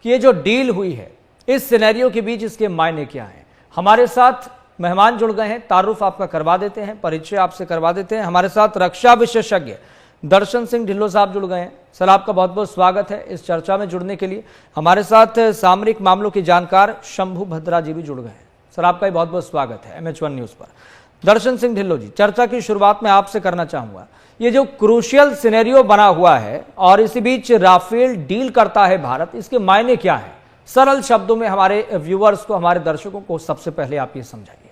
कि ये जो डील हुई है इस सिनेरियो के बीच इसके मायने क्या हैं। हमारे साथ मेहमान जुड़ गए हैं, तारुफ आपका करवा देते हैं, परिचय आपसे करवा देते हैं। हमारे साथ रक्षा विशेषज्ञ दर्शन सिंह ढिल्लो साहब जुड़ गए हैं। सर, आपका बहुत बहुत स्वागत है इस चर्चा में जुड़ने के लिए। हमारे साथ सामरिक मामलों के जानकार शंभू भद्रा जी भी जुड़ गए हैं। सर, आपका भी बहुत बहुत स्वागत है MH1 न्यूज पर। दर्शन सिंह ढिल्लो जी, चर्चा की शुरुआत में आपसे करना चाहूंगा, ये जो क्रूशियल सिनेरियो बना हुआ है और इसी बीच राफेल डील करता है भारत, इसके मायने क्या है? सरल शब्दों में हमारे व्यूअर्स को, हमारे दर्शकों को सबसे पहले आप ये समझाइए।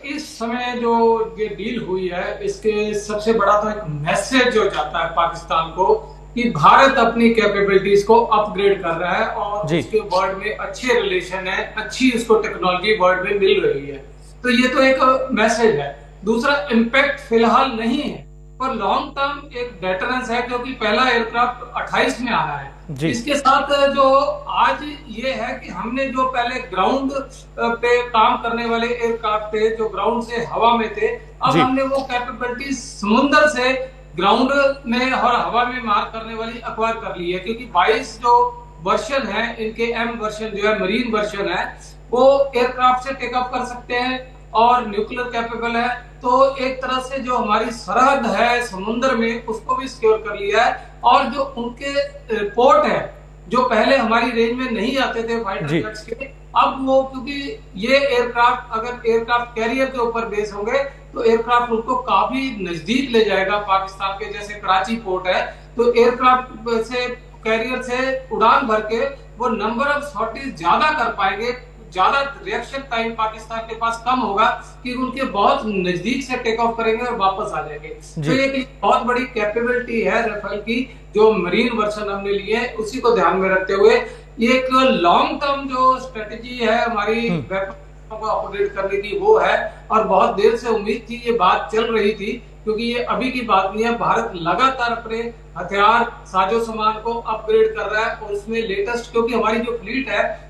इस समय जो ये डील हुई है, इसके सबसे बड़ा तो एक मैसेज जो जाता है पाकिस्तान को कि भारत अपनी कैपेबिलिटीज को अपग्रेड कर रहा है और उसके वर्ल्ड में अच्छे रिलेशन है, अच्छी उसको टेक्नोलॉजी वर्ल्ड में मिल रही है। तो ये तो एक मैसेज है। दूसरा, इम्पैक्ट फिलहाल नहीं है पर लॉन्ग टर्म एक डेटरेंस है, क्योंकि पहला एयरक्राफ्ट 28 में आ रहा है। इसके साथ जो आज ये है कि हमने जो पहले ग्राउंड पे काम करने वाले एयरक्राफ्ट थे, जो ग्राउंड से हवा में थे, अब हमने वो कैपेबिलिटी समुद्र से ग्राउंड में और हवा में मार करने वाली अक्वायर कर ली है। क्योंकि 22 जो वर्जन है इनके, M वर्जन जो है मरीन वर्जन है, वो एयरक्राफ्ट से टेकअप कर सकते हैं और न्यूक्लियर कैपेबल है। तो एक तरह से जो हमारी सरहद है समुद्र में, उसको भी सिक्योर कर लिया है। और जो उनके पोर्ट है जो पहले हमारी रेंज में नहीं आते थे फाइटर जेट्स के, अब वो, क्योंकि ये एयरक्राफ्ट अगर एयरक्राफ्ट कैरियर के ऊपर बेस होंगे तो एयरक्राफ्ट उनको काफी नजदीक ले जाएगा। पाकिस्तान के जैसे कराची पोर्ट है, तो एयरक्राफ्ट से कैरियर से उड़ान भर के वो नंबर ऑफ सॉर्टीज ज्यादा कर पाएंगे, ज्यादा रिएक्शन टाइम पाकिस्तान के पास कम होगा कि उनके बहुत नजदीक से टेक ऑफ करेंगे और वापस आ जाएंगे। तो एक बहुत बड़ी कैपेबिलिटी है राफेल की, जो मरीन वर्जन हमने लिए है, उसी को ध्यान में रखते हुए एक लॉन्ग टर्म जो स्ट्रेटेजी है हमारी वेपन को अपग्रेड करने की, वो है। और बहुत देर से उम्मीद थी, ये बात चल रही थी, क्योंकि ये अभी की बात नहीं है। भारत लगातार अपने हथियार साजो सामान को अपग्रेड कर रहा है और उसमें लेटेस्ट, क्योंकि हमारी जो फ्लीट है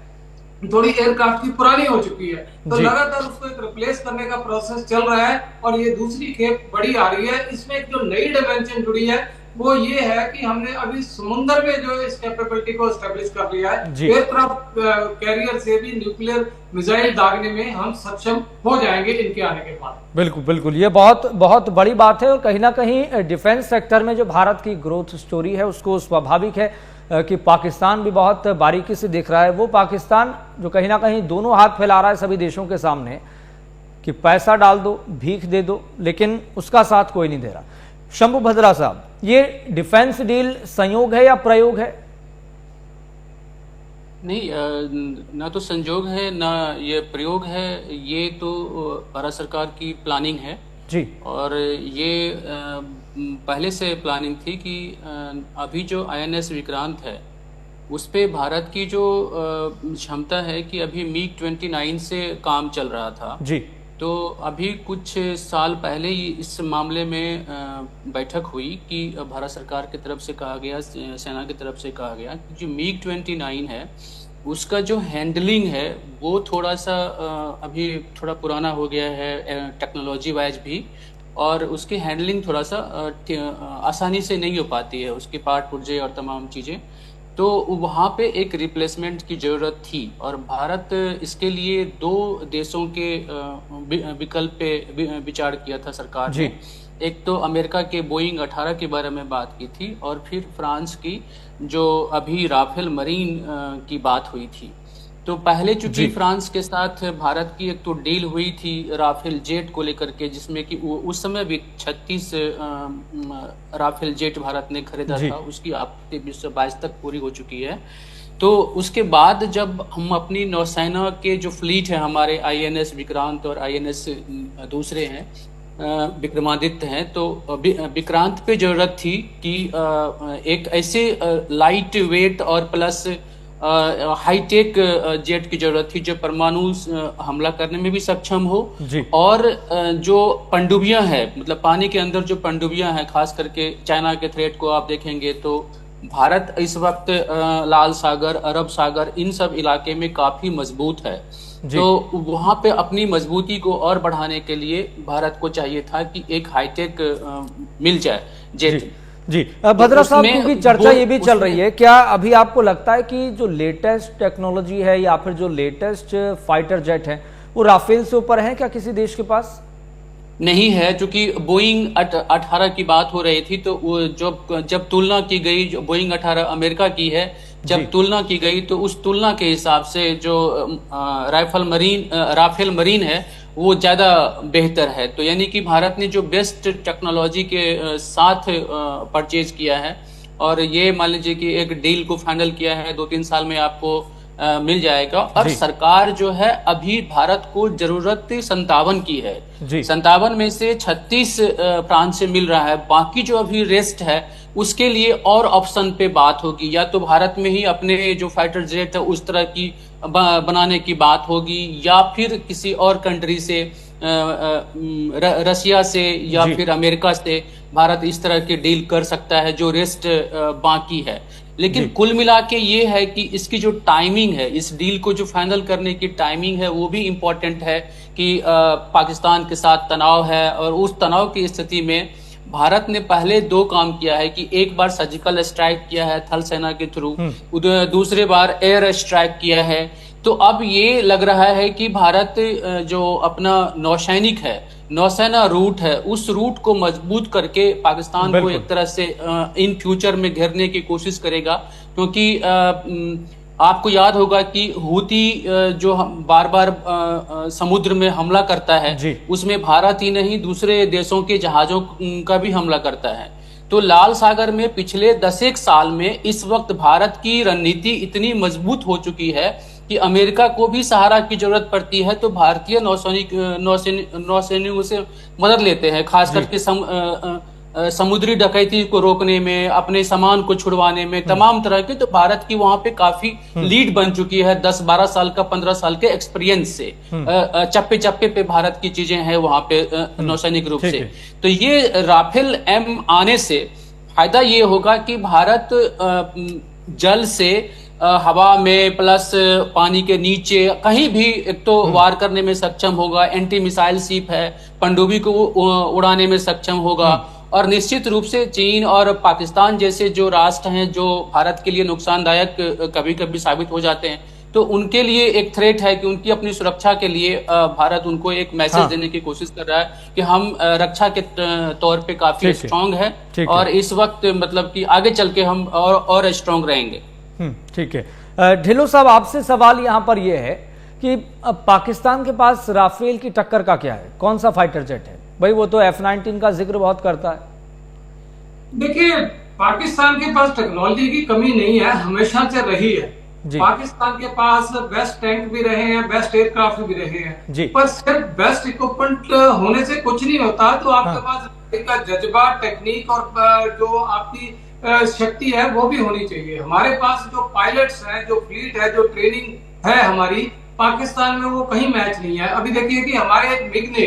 थोड़ी एयरक्राफ्ट की पुरानी हो चुकी है, तो लगातार उसको एक रिप्लेस करने का प्रोसेस चल रहा है। और ये दूसरी खेप बड़ी आ रही है। इसमें एक जो नई डायमेंशन जुड़ी है वो ये है कि हमने अभी समुद्र में जो इस कैपेबिलिटी को एस्टेब्लिश कर लिया है। एयरक्राफ्ट कैरियर से भी न्यूक्लियर मिसाइल दागने में हम सक्षम हो जाएंगे इनके आने के बाद। बिल्कुल बिल्कुल, ये बहुत बहुत बड़ी बात है। और कहीं ना कहीं डिफेंस सेक्टर में जो भारत की ग्रोथ स्टोरी है, उसको स्वाभाविक है कि पाकिस्तान भी बहुत बारीकी से देख रहा है। वो पाकिस्तान जो कहीं ना कहीं दोनों हाथ फैला रहा है सभी देशों के सामने कि पैसा डाल दो, भीख दे दो, लेकिन उसका साथ कोई नहीं दे रहा। शंभू भद्रा साहब, ये डिफेंस डील संयोग है या प्रयोग है? नहीं, ना तो संयोग है ना ये प्रयोग है। ये तो भारत सरकार की प्लानिंग है जी। और ये पहले से प्लानिंग थी कि अभी जो INS विक्रांत है उस पे भारत की जो क्षमता है कि अभी MiG-29 से काम चल रहा था जी। तो अभी कुछ साल पहले ही इस मामले में बैठक हुई कि भारत सरकार की तरफ से कहा गया, सेना की तरफ से कहा गया कि जो MiG-29 है उसका जो हैंडलिंग है वो थोड़ा सा अभी थोड़ा पुराना हो गया है टेक्नोलॉजी वाइज भी, और उसकी हैंडलिंग थोड़ा सा आसानी से नहीं हो पाती है, उसके पार्ट पुर्जे और तमाम चीज़ें। तो वहाँ पे एक रिप्लेसमेंट की ज़रूरत थी और भारत इसके लिए 2 देशों के विकल्प पे विचार किया था सरकार ने। एक तो अमेरिका के बोइंग 18 के बारे में बात की थी और फिर फ्रांस की जो अभी राफेल मरीन की बात हुई थी। तो पहले चूंकि फ्रांस के साथ भारत की एक तो डील हुई थी राफेल जेट को लेकर के, जिसमें कि उस समय भी 36 राफेल जेट भारत ने खरीदा था, उसकी आपूर्ति 2022 तक पूरी हो चुकी है। तो उसके बाद जब हम अपनी नौसेना के जो फ्लीट है हमारे INS विक्रांत और INS दूसरे हैं विक्रमादित्य हैं, तो विक्रांत पे जरूरत थी कि एक ऐसे लाइट वेट और प्लस हाईटेक जेट की जरूरत थी जो परमाणु हमला करने में भी सक्षम हो और जो पनडुब्बियां है, मतलब पानी के अंदर जो पनडुब्बियां हैं, खास करके चाइना के थ्रेट को आप देखेंगे तो भारत इस वक्त लाल सागर, अरब सागर, इन सब इलाके में काफी मजबूत है। तो वहां पे अपनी मजबूती को और बढ़ाने के लिए भारत को चाहिए था कि एक हाईटेक मिल जाए जेट। जी भद्रा साहब, उसमें क्योंकि चर्चा ये भी चल उसमें- रही है, क्या अभी आपको लगता है कि जो लेटेस्ट टेक्नोलॉजी है या फिर जो लेटेस्ट फाइटर जेट है वो राफेल से ऊपर है क्या किसी देश के पास? नहीं है, क्योंकि बोइंग 18 की बात हो रही थी, तो जब तुलना की गई, जो बोइंग 18 अमेरिका की है, जी। जब तुलना की गई तो उस तुलना के हिसाब से जो राफेल मरीन है वो ज़्यादा बेहतर है। तो यानी कि भारत ने जो बेस्ट टेक्नोलॉजी के साथ परचेज किया है, और ये मान लीजिए कि एक डील को फाइनल किया है, 2-3 साल में आपको मिल जाएगा। और जी। सरकार जो है अभी भारत को जरूरत 57 की है, जी। 57 में से 36 फ्रांस से मिल रहा है, बाकी जो अभी रेस्ट है उसके लिए और ऑप्शन पे बात होगी, या तो भारत में ही अपने जो फाइटर जेट है उस तरह की बनाने की बात होगी, या फिर किसी और कंट्री से रसिया से या जी। फिर अमेरिका से भारत इस तरह की डील कर सकता है जो रेस्ट बाकी है। लेकिन कुल मिला के ये है कि इसकी जो टाइमिंग है, इस डील को जो फाइनल करने की टाइमिंग है वो भी इम्पोर्टेंट है कि पाकिस्तान के साथ तनाव है, और उस तनाव की स्थिति में भारत ने पहले 2 काम किया है कि एक बार सर्जिकल स्ट्राइक किया है थल सेना के थ्रू, दूसरे बार एयर स्ट्राइक किया है। तो अब ये लग रहा है कि भारत जो अपना नौसैनिक है, नौसेना रूट है, उस रूट को मजबूत करके पाकिस्तान को एक तरह से इन फ्यूचर में घेरने की कोशिश करेगा। क्योंकि आपको याद होगा कि हूती जो बार बार समुद्र में हमला करता है, उसमें भारत ही नहीं दूसरे देशों के जहाजों का भी हमला करता है। तो लाल सागर में पिछले 10 साल में इस वक्त भारत की रणनीति इतनी मजबूत हो चुकी है कि अमेरिका को भी सहारा की जरूरत पड़ती है तो भारतीय नौसैनिकों से मदद लेते हैं, खास करके समुद्री डकैती को रोकने में, अपने सामान को छुड़वाने में, तमाम तरह के। तो भारत की वहां पे काफी लीड बन चुकी है 10-12 साल का, 15 साल के एक्सपीरियंस से। चप्पे चप्पे पे भारत की चीजें हैं वहां पे नौसैनिक रूप से। तो ये राफेल एम आने से फायदा ये होगा कि भारत जल से हवा में प्लस पानी के नीचे कहीं भी एक तो वार करने में सक्षम होगा, एंटी मिसाइल शिप है, पनडुब्बी को उड़ाने में सक्षम होगा। और निश्चित रूप से चीन और पाकिस्तान जैसे जो राष्ट्र हैं जो भारत के लिए नुकसानदायक कभी कभी साबित हो जाते हैं, तो उनके लिए एक थ्रेट है कि उनकी अपनी सुरक्षा के लिए भारत उनको एक मैसेज देने की कोशिश कर रहा है कि हम रक्षा के तौर पे काफी स्ट्रांग है, और इस वक्त मतलब कि आगे चल के हम और स्ट्रांग रहेंगे। ठीक है। ढिल्लों साहब, आपसे सवाल यहाँ पर यह है कि पाकिस्तान के पास राफेल की टक्कर का क्या है, कौन सा फाइटर जेट है? भाई वो तो F-19 का जिक्र बहुत करता है। देखिए, पाकिस्तान के पास टेक्नोलॉजी की कमी नहीं है, हमेशा से रही है। पाकिस्तान के पास बेस्ट टैंक भी रहे हैं, बेस्ट एयरक्राफ्ट भी रहे हैं, पर सिर्फ बेस्ट इक्विपमेंट होने से कुछ नहीं होता। तो आपके पास का जज्बा, टेक्निक और जो आपकी शक्ति है वो भी होनी चाहिए। हमारे पास जो पायलट्स हैं, जो फ्लीट है, जो ट्रेनिंग है हमारी, पाकिस्तान में वो कहीं मैच नहीं है। अभी देखिए कि हमारे एक मिग ने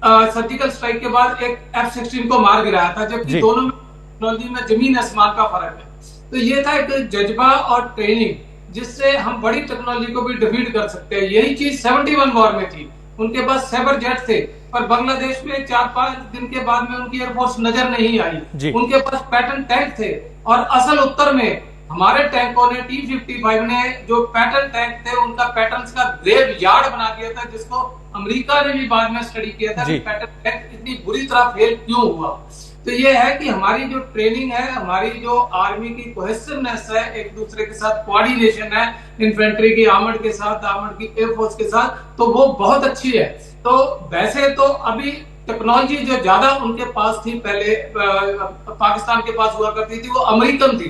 सर्जिकल स्ट्राइक के बाद एक F-16 को मार गिराया था, जबकि दोनों में टेक्नोलॉजी में जमीन आसमान का फर्क है। तो ये था एक जज्बा और ट्रेनिंग, जिससे हम बड़ी टेक्नोलॉजी को भी डिफीट कर सकते हैं। यही चीज 71 वॉर में थी, उनके पास साइबर जेट थे, पर बांग्लादेश में 4-5 दिन के बाद में उनकी एयरफोर्स नजर नहीं आई। उनके पास पैटर्न टैंक थे, और असल उत्तर में हमारे टैंकों ने, T-55 ने जो पैटर्न टैंक थे उनका पैटर्न्स का ग्रेव यार्ड बना दिया था, जिसको अमेरिका ने भी बाद में स्टडी किया था कि पैटर्न टैंक इतनी बुरी तरह फेल क्यों हुआ। तो ये है कि हमारी जो ट्रेनिंग है, हमारी जो आर्मी की कोहेसिवनेस है, एक दूसरे के साथ कोऑर्डिनेशन है, इन्फेंट्री की आर्मर्ड के साथ, आर्मर्ड की एयरफोर्स के साथ, तो वो बहुत अच्छी है। तो वैसे तो अभी टेक्नोलॉजी जो ज्यादा उनके पास थी, पहले पाकिस्तान के पास हुआ करती थी, वो अमेरिकन थी,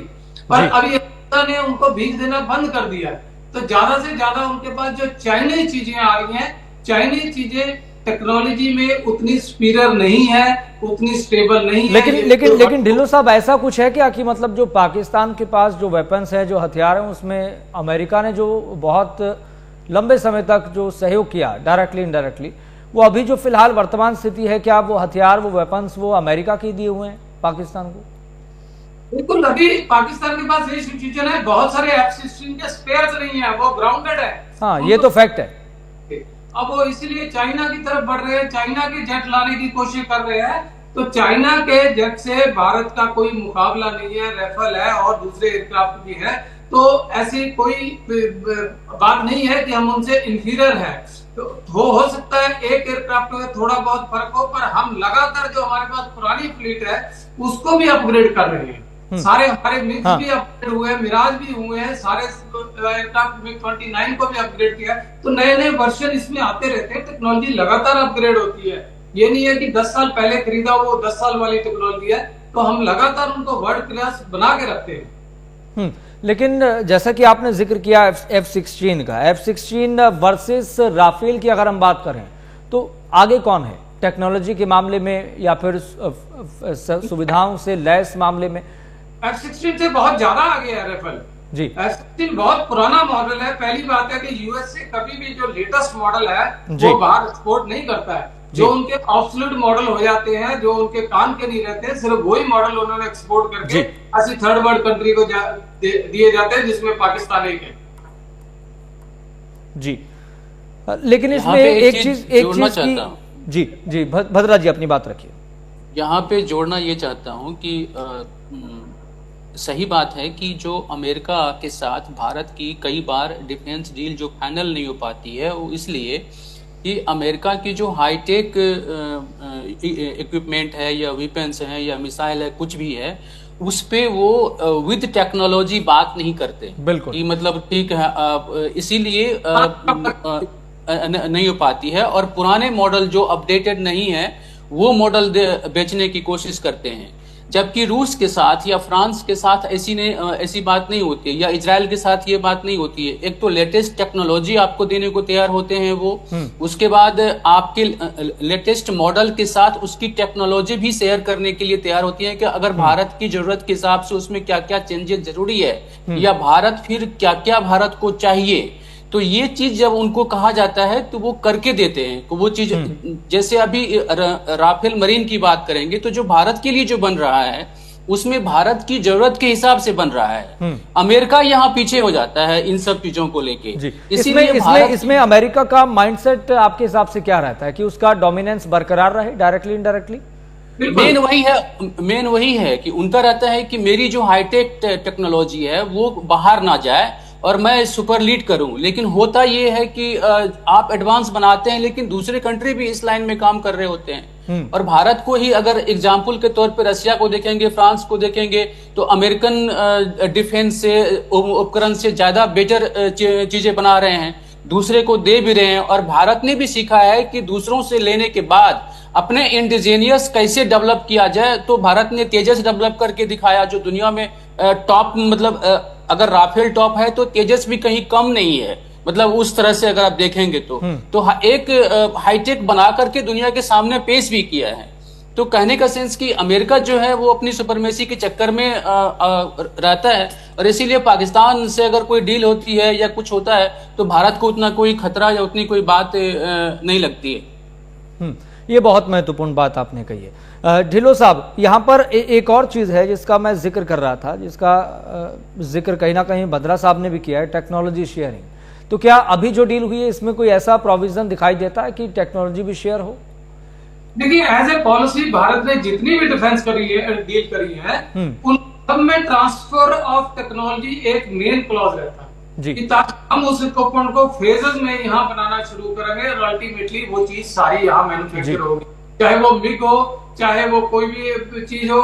पर अभी अमेरिका ने उनको भीख देना बंद कर दिया। तो ज्यादा से ज्यादा उनके पास जो चाइनीज चीजें आ रही हैं, चाइनीज चीजें टेक्नोलॉजी में उतनी सुपीरियर नहीं है, उतनी स्टेबल नहीं है। लेकिन ढिल्लों साहब, ऐसा कुछ है क्या कि मतलब जो पाकिस्तान के पास जो वेपन्स है, जो हथियार है, उसमें अमेरिका ने जो बहुत लंबे समय तक जो सहयोग किया डायरेक्टली इनडायरेक्टली, वो अभी जो फिलहाल वर्तमान स्थिति है, क्या वो हथियार, वो वेपन्स वो अमेरिका के दिए हुए हैं पाकिस्तान को? बिल्कुल, अभी पाकिस्तान के पास ये सिचुएशन है, बहुत सारे F-16 के स्पेयर्स नहीं है, वो ग्राउंडेड है। हाँ, ये तो फैक्ट है। अब वो इसीलिए चाइना की तरफ बढ़ रहे हैं, चाइना के जेट लाने की कोशिश कर रहे हैं, तो चाइना के जेट से भारत का कोई मुकाबला नहीं है, राफेल है और दूसरे एयरक्राफ्ट भी है, तो ऐसी कोई बात नहीं है कि हम उनसे इंफीरियर है। तो हो सकता है एक एयरक्राफ्ट में थोड़ा बहुत फर्क हो, पर हम लगातार जो हमारे पास पुरानी फ्लीट है उसको भी अपग्रेड कर रहे हैं। सारे हमारे मिग्स भी अपग्रेड हुए हैं, मिराज भी हुए हैं, सारे एयरक्राफ्ट मिग 29 को भी अपग्रेड किया है। तो नए नए वर्जन इसमें आते रहते हैं, टेक्नोलॉजी लगातार अपग्रेड होती है। ये नहीं है कि 10 साल पहले खरीदा वो 10 साल वाली टेक्नोलॉजी है, तो हम लगातार उनको वर्ल्ड क्लास बना के रखते हैं। लेकिन जैसा कि आपने जिक्र किया F-16 का, F-16 वर्सेस राफेल की अगर हम बात करें तो आगे कौन है टेक्नोलॉजी के मामले में या फिर सुविधाओं से लैस मामले में? F-16 से बहुत ज्यादा आगे है राफेल जी। F-16 बहुत पुराना मॉडल है। पहली बात है कि यूएस से कभी भी जो लेटेस्ट मॉडल है वो बाहर एक्सपोर्ट नहीं करता है। जो उनके ऑब्सोल्यूट मॉडल हो जाते हैं, जो उनके काम के नहीं रहते हैं, सिर्फ वही मॉडल उन्होंने एक्सपोर्ट करके ऐसी थर्ड वर्ल्ड कंट्री को दिए जाते हैं, जिसमें पाकिस्तान एक है। जी, लेकिन इसमें एक चीज की जी भद्रा जी अपनी बात रखिए। यहाँ पे जोड़ना ये चाहता हूँ कि सही बात है कि जो अमेरिका के साथ भारत की कई बार डिफेंस डील जो फाइनल नहीं हो पाती है, वो इसलिए कि अमेरिका की जो हाईटेक इक्विपमेंट है या वेपन्स हैं या मिसाइल है, कुछ भी है, उस पे वो विद टेक्नोलॉजी बात नहीं करते। बिल्कुल, कि मतलब ठीक है, इसीलिए नहीं हो पाती है। और पुराने मॉडल जो अपडेटेड नहीं है वो मॉडल बेचने की कोशिश करते हैं। जबकि रूस के साथ या फ्रांस के साथ ऐसी बात नहीं होती है, या इजराइल के साथ ये बात नहीं होती है। एक तो लेटेस्ट टेक्नोलॉजी आपको देने को तैयार होते हैं वो, उसके बाद आपके लेटेस्ट मॉडल के साथ उसकी टेक्नोलॉजी भी शेयर करने के लिए तैयार होती है कि अगर भारत की जरूरत के हिसाब से उसमें क्या क्या चेंजेस जरूरी है, या भारत फिर क्या क्या भारत को चाहिए। तो ये चीज जब उनको कहा जाता है तो वो करके देते हैं। तो वो चीज जैसे अभी राफेल मरीन की बात करेंगे तो जो भारत के लिए जो बन रहा है उसमें भारत की जरूरत के हिसाब से बन रहा है। अमेरिका यहाँ पीछे हो जाता है इन सब चीजों को लेके। इसमें अमेरिका का माइंडसेट आपके हिसाब से क्या रहता है कि उसका डोमिनेंस बरकरार रहे डायरेक्टली इनडायरेक्टली? मेन वही है कि उनका रहता है कि मेरी जो हाईटेक टेक्नोलॉजी है वो बाहर ना जाए और मैं सुपर लीड करूं। लेकिन होता ये है कि आप एडवांस बनाते हैं लेकिन दूसरे कंट्री भी इस लाइन में काम कर रहे होते हैं। और भारत को ही अगर एग्जाम्पल के तौर पे रशिया को देखेंगे, फ्रांस को देखेंगे, तो अमेरिकन डिफेंस से उपकरण से ज्यादा बेटर चीजें बना रहे हैं, दूसरे को दे भी रहे हैं। और भारत ने भी सीखा है कि दूसरों से लेने के बाद अपने इंडिजीनियस कैसे डेवलप किया जाए। तो भारत ने तेजस डेवलप करके दिखाया जो दुनिया में टॉप, मतलब अगर राफेल टॉप है तो तेजस भी कहीं कम नहीं है। मतलब उस तरह से अगर आप देखेंगे तो एक हाईटेक बना करके दुनिया के सामने पेश भी किया है। तो कहने का सेंस कि अमेरिका जो है वो अपनी सुपरमेसी के चक्कर में रहता है, और इसीलिए पाकिस्तान से अगर कोई डील होती है या कुछ होता है तो भारत को उतना कोई खतरा या उतनी कोई बात नहीं लगती है। ये बहुत महत्वपूर्ण बात आपने कही है। ढिल्लों साहब, यहाँ पर एक और चीज़ है जिसका मैं जिक्र कर रहा था, जिसका जिक्र कहीं ना कहीं भद्रा साहब ने भी किया है, टेक्नोलॉजी शेयरिंग। तो क्या अभी जो डील हुई है इसमें कोई ऐसा प्रोविजन दिखाई देता है कि टेक्नोलॉजी भी शेयर हो? देखिए, एज ए पॉलिसी भारत ने जितनी भी डिफेंस डील करी है उन सब में ट्रांसफर ऑफ टेक्नोलॉजी एक मेन क्लॉज रहता है कि ताकि हम उस इक्विपमेंट को फेजेस में यहाँ बनाना शुरू करेंगे और अल्टीमेटली वो चीज सारी यहाँ मैन्युफैक्चर होगी। चाहे वो मिग हो, चाहे वो कोई भी चीज हो,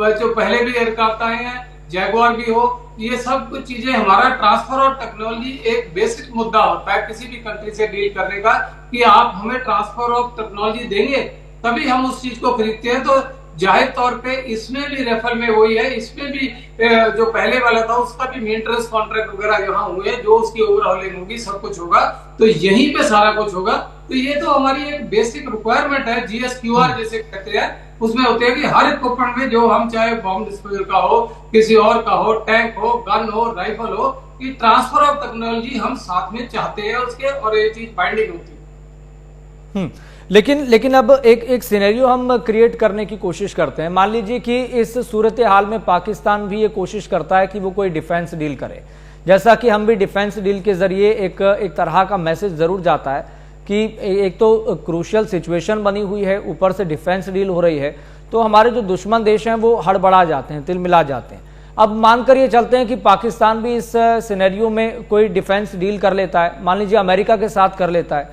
जो पहले भी एयरक्राफ्ट आए हैं, जैगुआर भी हो, ये सब कुछ चीजें हमारा ट्रांसफर और टेक्नोलॉजी एक बेसिक मुद्दा होता है किसी भी कंट्री से डील करने का, कि आप हमें ट्रांसफर ऑफ टेक्नोलॉजी देंगे तभी हम उस चीज को खरीदते हैं। तो जाहिर तौर पे इसमें भी रेफर में वही है, इसमें भी जो पहले वाला था उसका भी मेंटेनेंस कॉन्ट्रैक्ट वगैरह यहाँ हुए, जो उसकी ओवरहॉलिंग होगी, सब कुछ होगा, तो यहीं पे सारा कुछ होगा। तो ये तो हमारी एक बेसिक रिक्वायरमेंट है, GSQR जैसे कहते हैं, उसमें होते हैं कि हर इक्विपमेंट में जो हम चाहे बॉम्ब डिस्पोजल का हो, किसी और का हो, टैंक हो, गन हो, राइफल हो, कि ट्रांसफर ऑफ टेक्नोलॉजी हम साथ में चाहते हैं उसके, और ये चीज बाइंडिंग होती है। लेकिन अब एक सिनेरियो हम क्रिएट करने की कोशिश करते हैं। मान लीजिए कि इस सूरत हाल में पाकिस्तान भी ये कोशिश करता है कि वो कोई डिफेंस डील करे, जैसा कि हम भी डिफेंस डील के जरिए एक तरह का मैसेज जरूर जाता है कि एक तो क्रूशियल सिचुएशन बनी हुई है, ऊपर से डिफेंस डील हो रही है, तो हमारे जो दुश्मन देश हैं वो हड़बड़ा जाते हैं, तिलमिला जाते हैं। अब मानकर ये चलते हैं कि पाकिस्तान भी इस सिनेरियो में कोई डिफेंस डील कर लेता है, मान लीजिए अमेरिका के साथ कर लेता है,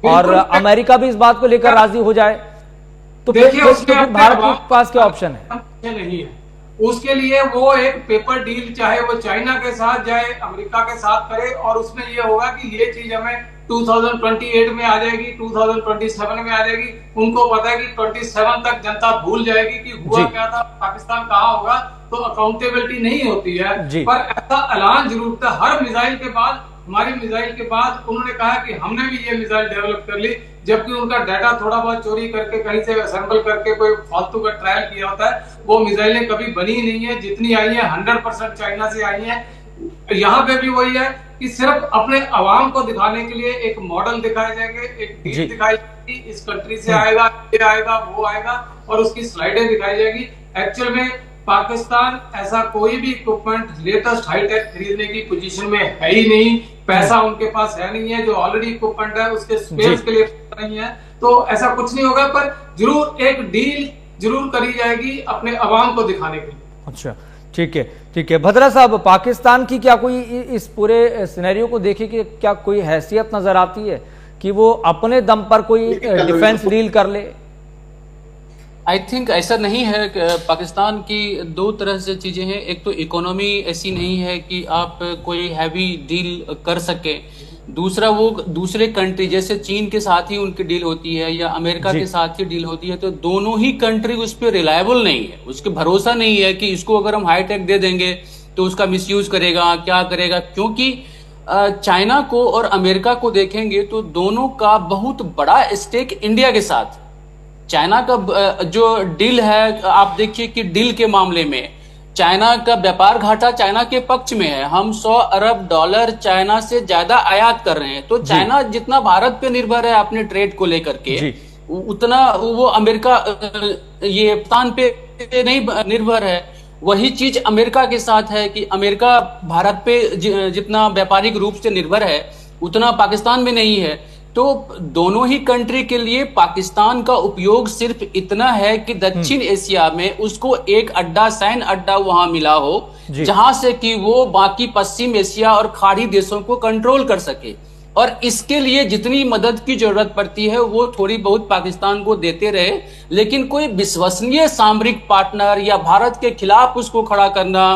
और अमेरिका भी इस बात को लेकर राजी हो जाए, तो फिर भारत के पास क्या ऑप्शन है? नहीं है उसके लिए। वो एक पेपर डील चाहे वो चाइना के साथ जाए, अमेरिका के साथ करे, और उसमें ये होगा कि ये चीज हमें 2028 में आ जाएगी, 2027 में आ जाएगी। उनको पता है कि 27 तक जनता भूल जाएगी कि हुआ क्या था, पाकिस्तान कहाँ होगा, तो अकाउंटेबिलिटी नहीं होती है। पर ऐसा ऐलान जरूर था हर मिसाइल के बाद, हमारी मिसाइल के बाद उन्होंने कहा कि हमने भी ये मिसाइल डेवलप कर ली, जबकि उनका डाटा थोड़ा बहुत चोरी करके कहीं से असेंबल करके कोई फालतू का ट्रायल किया होता है। वो मिसाइलें कभी बनी नहीं है, जितनी आई है 100% चाइना से आई है। यहाँ पे भी वही है कि सिर्फ अपने अवाम को दिखाने के लिए एक मॉडल दिखाए जाएंगे, एक डील दिखाई जाएगी, इस कंट्री से आएगा, ये आएगा, वो आएगा, और उसकी स्लाइडें दिखाई जाएगी। एक्चुअल में पाकिस्तान ऐसा कोई भी इक्विपमेंट लेटेस्ट हाईटेक खरीदने की पोजीशन में है ही नहीं। पैसा उनके पास है नहीं है, जो ऑलरेडी इक्विपमेंट है उसके स्पेस के लिए नहीं है, तो ऐसा कुछ नहीं होगा। पर जरूर एक डील जरूर करी जाएगी अपने अवाम को दिखाने के लिए। अच्छा, ठीक है, ठीक है। भद्रा साहब, पाकिस्तान की क्या कोई इस पूरे सिनेरियो को देखे कि क्या कोई हैसियत नजर आती है कि वो अपने दम पर कोई डिफेंस डील कर ले? आई थिंक ऐसा नहीं है। पाकिस्तान की दो तरह से चीजें हैं। एक तो इकोनॉमी ऐसी नहीं है कि आप कोई हैवी डील कर सके। दूसरा, वो दूसरे कंट्री जैसे चीन के साथ ही उनकी डील होती है या अमेरिका के साथ ही डील होती है, तो दोनों ही कंट्री उस पर रिलायबल नहीं है, उसके भरोसा नहीं है कि इसको अगर हम हाईटेक दे देंगे तो उसका मिसयूज करेगा, क्या करेगा। क्योंकि चाइना को और अमेरिका को देखेंगे तो दोनों का बहुत बड़ा स्टेक इंडिया के साथ। चाइना का जो डील है, आप देखिए कि डील के मामले में चाइना का व्यापार घाटा चाइना के पक्ष में है। हम 100 अरब डॉलर चाइना से ज्यादा आयात कर रहे हैं। तो चाइना जितना भारत पे निर्भर है अपने ट्रेड को लेकर के, उतना वो अमेरिका ये पाकिस्तान पे नहीं निर्भर है। वही चीज अमेरिका के साथ है कि अमेरिका भारत पे जितना व्यापारिक रूप से निर्भर है उतना पाकिस्तान में नहीं है। तो दोनों ही कंट्री के लिए पाकिस्तान का उपयोग सिर्फ इतना है कि दक्षिण एशिया में उसको एक अड्डा, सैन्य अड्डा वहां मिला हो जहां से कि वो बाकी पश्चिम एशिया और खाड़ी देशों को कंट्रोल कर सके। और इसके लिए जितनी मदद की जरूरत पड़ती है वो थोड़ी बहुत पाकिस्तान को देते रहे, लेकिन कोई विश्वसनीय सामरिक पार्टनर या भारत के खिलाफ उसको खड़ा करना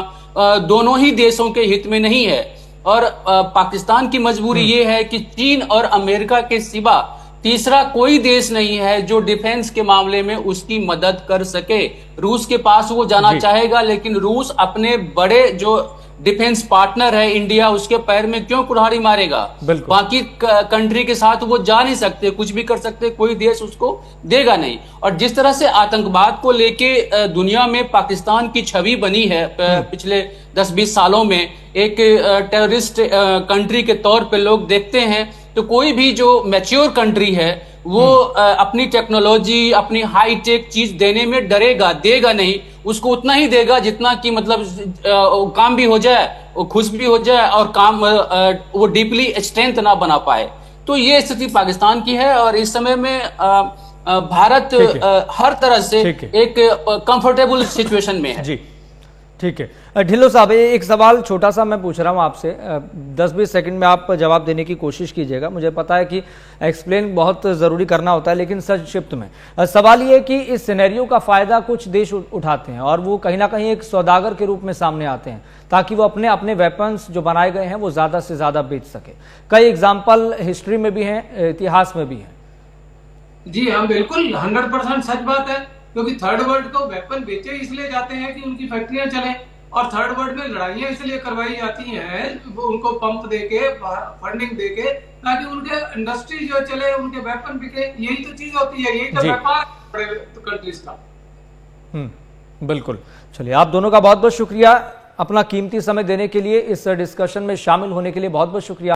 दोनों ही देशों के हित में नहीं है। और पाकिस्तान की मजबूरी ये है कि चीन और अमेरिका के सिवा तीसरा कोई देश नहीं है जो डिफेंस के मामले में उसकी मदद कर सके। रूस के पास वो जाना चाहेगा, लेकिन रूस अपने बड़े जो डिफेंस पार्टनर है इंडिया, उसके पैर में क्यों कुल्हाड़ी मारेगा? बाकी कंट्री के साथ वो जा नहीं सकते, कुछ भी कर सकते, कोई देश उसको देगा नहीं। और जिस तरह से आतंकवाद को लेके दुनिया में पाकिस्तान की छवि बनी है पिछले 10-20 सालों में, एक टेररिस्ट कंट्री के तौर पे लोग देखते हैं, तो कोई भी जो मैच्योर कंट्री है वो अपनी टेक्नोलॉजी, अपनी हाईटेक चीज देने में डरेगा, देगा नहीं। उसको उतना ही देगा जितना कि मतलब काम भी हो जाए, वो खुश भी हो जाए और काम वो डीपली स्ट्रेंथ ना बना पाए। तो ये स्थिति पाकिस्तान की है और इस समय में भारत हर तरह से एक कंफर्टेबल सिचुएशन में है। जी, ठीक है। ढिल्लो साहब, एक सवाल छोटा सा मैं पूछ रहा हूं आपसे, 10-20 सेकंड में आप जवाब देने की कोशिश कीजिएगा। मुझे पता है कि एक्सप्लेन बहुत ज़रूरी करना होता है, लेकिन संक्षिप्त में सवाल ये है कि इस सिनेरियो का फ़ायदा कुछ देश उठाते हैं और वो कहीं ना कहीं एक सौदागर के रूप में सामने आते हैं ताकि वो अपने अपने वेपन्स जो बनाए गए हैं वो ज़्यादा से ज़्यादा बेच सके। कई एग्जाम्पल हिस्ट्री में भी हैं, इतिहास में भी हैं। जी हाँ, बिल्कुल 100% सच बात है, क्योंकि थर्ड वर्ल्ड को वेपन बेचे इसलिए जाते हैं कि उनकी फैक्ट्रियां चलें, और थर्ड वर्ल्ड में लड़ाइयां इसलिए करवाई जाती हैं वो उनको पंप देके, फंडिंग देके, ताकि उनके इंडस्ट्री जो चले, उनके वेपन बिके। यही तो चीज होती है, यही तो व्यापार बड़े कंट्रीज का। बिल्कुल। चलिए, आप दोनों का बहुत बहुत शुक्रिया अपना कीमती समय देने के लिए, इस डिस्कशन में शामिल होने के लिए बहुत बहुत शुक्रिया।